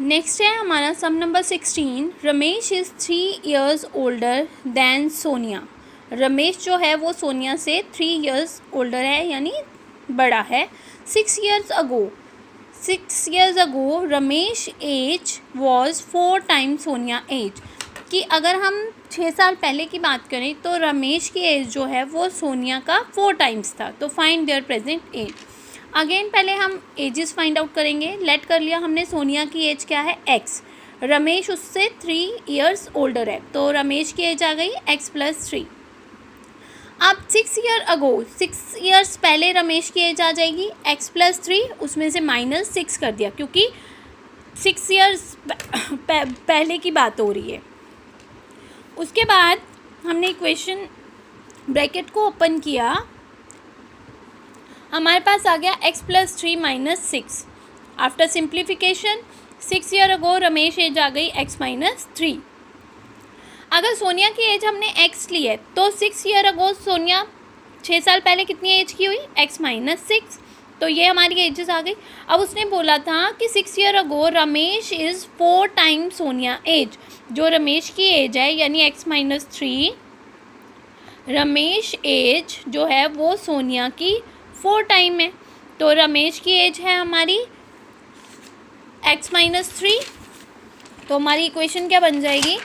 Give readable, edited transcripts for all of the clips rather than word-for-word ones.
Next है हमारा sum number 16। Ramesh is 3 years older than Sonia. Ramesh जो है वो सोनिया से 3 years ओल्डर है, यानी बड़ा है। 6 years ago Ramesh age was 4 times Sonia age. कि अगर हम 6 साल पहले की बात करें तो रमेश की एज जो है वो सोनिया का 4 times था। तो find their present age. Again पहले हम एजेस फाइंड आउट करेंगे। लेट कर लिया हमने सोनिया की एज क्या है x। रमेश उससे 3 years ओल्डर है, तो रमेश की एज आ गई x + 3। अब 6 years पहले रमेश की एज आ जाएगी x + 3, उसमें से -6 कर दिया क्योंकि 6 years पहले की बात हो रही है। उसके बाद हमने इक्वेशन ब्रैकेट को ओपन किया, हमारे पास आ गया x + 3 - 6। After simplification 6 year ago Ramesh age आ गई x - 3। अगर सोनिया की एज हमने x ली है तो 6 year ago सोनिया 6 साल पहले कितनी एज की हुई x - 6, तो ये हमारी एजेस आ गई। अब उसने बोला था कि 6 year ago Ramesh is 4 times Sonia age. जो रमेश की एज है यानी x - 3, रमेश एज जो है वो सोनिया की 4 टाइम है, तो रमेश की एज है हमारी x - 3। तो हमारी इक्वेशन क्या बन जाएगी,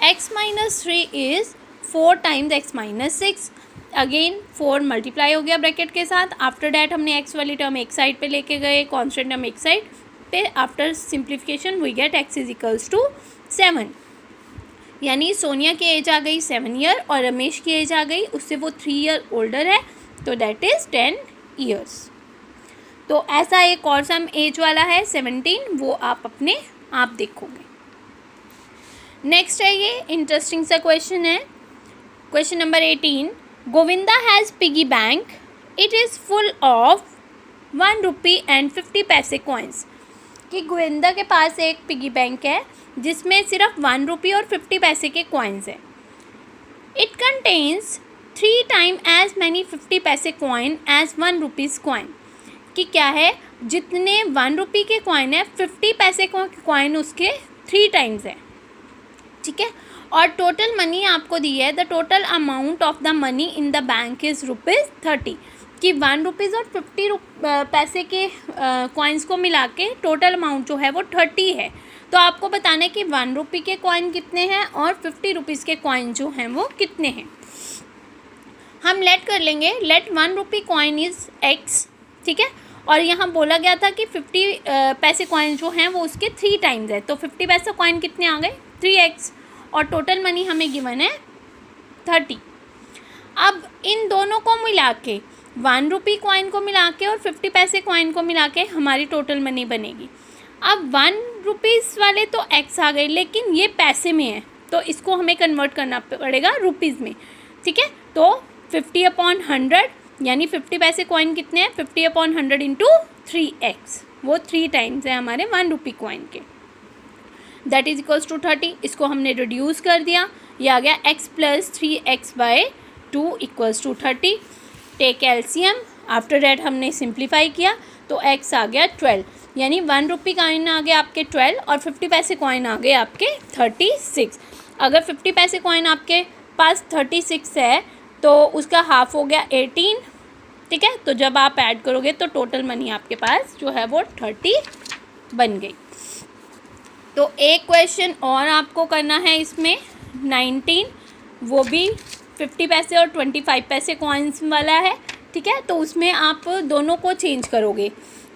x - 3 is 4 times x - 6। Again 4 multiply हो गया ब्रैकेट के साथ। आफ्टर डैट हमने x वाली टर्म एक साइड पे लेके गए, कॉन्स्टेंट टर्म एक साइड पे। After simplification we get x = 7, यानी सोनिया की एज आ गई 7 year और रमेश की एज आ गई, उससे वो 3 year ओल्डर है, तो दैट इज़ 10 years। तो ऐसा एक और सम एज वाला है 17, वो आप अपने आप देखोगे। नेक्स्ट है ये इंटरेस्टिंग सा क्वेश्चन है, question number 18। Govinda has piggy bank, it is full of 1 rupee and 50 पैसे कॉइन्स। कि गोविंदा के पास एक पिगी बैंक है जिसमें सिर्फ 1 rupee और 50 पैसे के कॉइन्स हैं। It contains 3 times as many 50 पैसे कॉइन as 1 rupees कॉइन। कि क्या है, जितने 1 rupee के कॉइन है 50 पैसे कॉइन उसके 3 times है, ठीक है। और टोटल मनी आपको दी है, the total amount of the money in the bank is ₹30। कि 1 rupees और 50 पैसे के कॉइन्स को मिला के टोटल अमाउंट जो है वो 30 है। तो आपको बताना है कि 1 rupee के कॉइन कितने हैं और 50 rupees के कॉइन जो हैं वो कितने हैं। हम लेट कर लेंगे, let 1 rupee coin is x, ठीक है। और यहाँ बोला गया था कि 50 पैसे कॉइन जो हैं वो उसके 3 times है, तो 50 पैसे कॉइन कितने आ गए 3x, और टोटल मनी हमें गिवन है 30। अब इन दोनों को मिला के 1 rupee कॉइन को मिला के और 50 पैसे कॉइन को मिला के हमारी टोटल मनी बनेगी। अब 1 rupees वाले तो x आ गए, लेकिन ये पैसे में है तो इसको हमें कन्वर्ट करना पड़ेगा रुपीज़ में, ठीक है। तो 50/100 यानी 50 पैसे कॉइन कितने हैं, 50/100 इंटू 3x, वो 3 times है हमारे 1 rupee कॉइन के, दैट इज इक्वल्स टू 30। इसको हमने रिड्यूस कर दिया, ये आ गया x + 3x/2 = 30। Take LCM, after that हमने सिंप्लीफाई किया तो x आ गया 12, यानी 1 rupee कॉइन आ गया आपके 12 और 50 पैसे कॉइन आ गए आपके 36। अगर 50 पैसे कॉइन आपके पास 36 है तो उसका हाफ हो गया 18, ठीक है। तो जब आप ऐड करोगे तो टोटल मनी आपके पास जो है वो 30 बन गई। तो एक क्वेश्चन और आपको करना है इसमें 19, वो भी 50 पैसे और 25 पैसे कॉइन्स वाला है, ठीक है। तो उसमें आप दोनों को चेंज करोगे,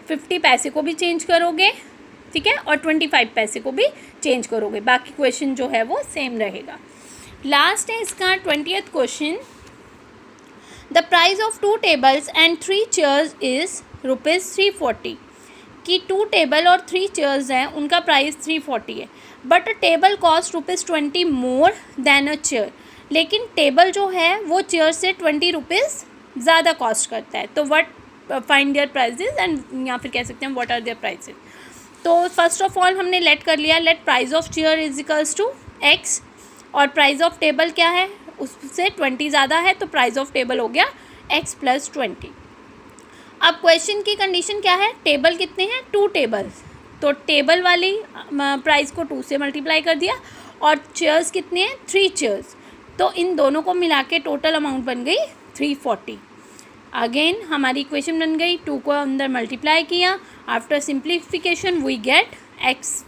50 पैसे को भी चेंज करोगे, ठीक है, और 25 पैसे को भी चेंज करोगे, बाकी क्वेश्चन जो है वो सेम रहेगा। लास्ट है इसका 20th question. The price of 2 tables and 3 chairs is ₹340। कि 2 टेबल और 3 चेयर्स हैं, उनका प्राइस 340 है, but table cost ₹20 more than a chair. लेकिन टेबल जो है वो चेयर से 20 रुपीज़ ज़्यादा कॉस्ट करता है। तो what find their prices, and या फिर कह सकते हैं व्हाट आर देयर प्राइसेज। तो फर्स्ट ऑफ ऑल हमने लेट कर लिया, let price of chair is equals to x, और प्राइस ऑफ टेबल क्या है, उससे 20 ज़्यादा है, तो प्राइस ऑफ टेबल हो गया x + 20। अब क्वेश्चन की कंडीशन क्या है, टेबल कितने हैं 2 टेबल्स, तो टेबल वाली प्राइस को 2 से मल्टीप्लाई कर दिया, और चेयर्स कितने हैं, 3 चेयर्स, तो इन दोनों को मिला के टोटल अमाउंट बन गई 340। अगेन हमारी इक्वेशन बन गई, 2 को अंदर मल्टीप्लाई किया, after simplification we get x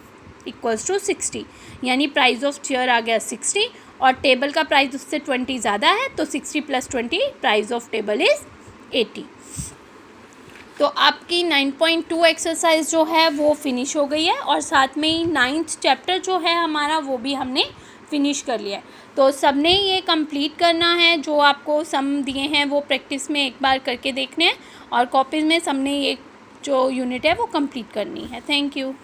equals to 60, यानी प्राइस ऑफ चेयर आ गया 60 और टेबल का प्राइस उससे 20 ज़्यादा है, तो 60 + 20 प्राइस ऑफ टेबल इज़ 80। तो आपकी 9.2 एक्सरसाइज जो है वो फिनिश हो गई है, और साथ में ही 9th चैप्टर जो है हमारा वो भी हमने फिनिश कर लिया है। तो सबने ये कंप्लीट करना है, जो आपको सम दिए हैं वो प्रैक्टिस में एक बार करके देखने हैं, और कॉपीज़ में सबने ये जो यूनिट है वो कंप्लीट करनी है। Thank you.